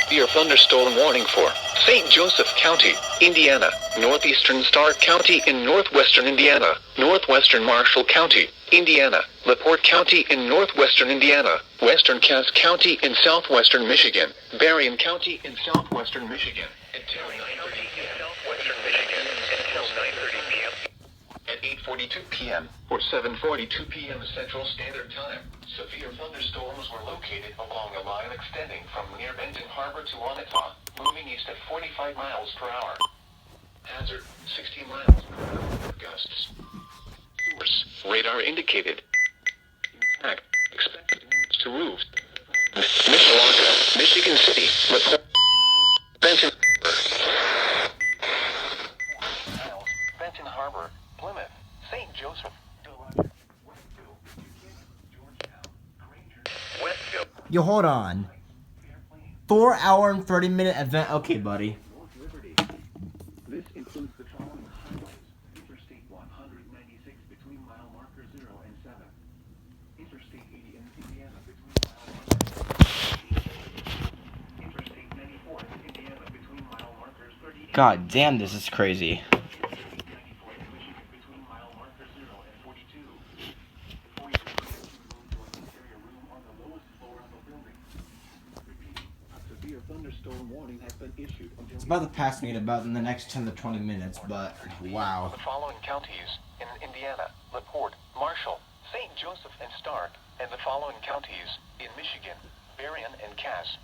Severe thunderstorm warning for St. Joseph County, Indiana, northeastern Stark County in northwestern Indiana, northwestern Marshall County, Indiana, LaPorte County in northwestern Indiana, western Cass County in southwestern Michigan, Berrien County in southwestern Michigan, until 9:30 in southwestern Michigan, until 9:30 p.m. At 8:42 p.m. or 7:42 p.m. Central Standard Time, severe thunderstorms were located along a line extending from near Benton Harbor to Onataw, moving east at 45 miles per hour. Hazard, 60 miles per hour gusts. Source, radar indicated. Impact, expected damage to roofs. Mishawaka, Michigan City, LaPorte, Benton Harbor, Plymouth, St. Joseph, Westfield. Yo, hold on. 4 hour and 30-minute event. Okay, buddy. This includes the following highways. Interstate 196 between mile marker 0 and 7. Interstate 80 in Indiana between mile markers. Interstate 94 in Indiana between mile markers 38. God damn, this is crazy. Thunderstorm warning has been issued until It's about to pass me in about in the next 10 to 20 minutes, but wow. the following counties in Indiana: LaPorte, Marshall, St. Joseph and Stark, and the following counties in Michigan: Berrien and Cass.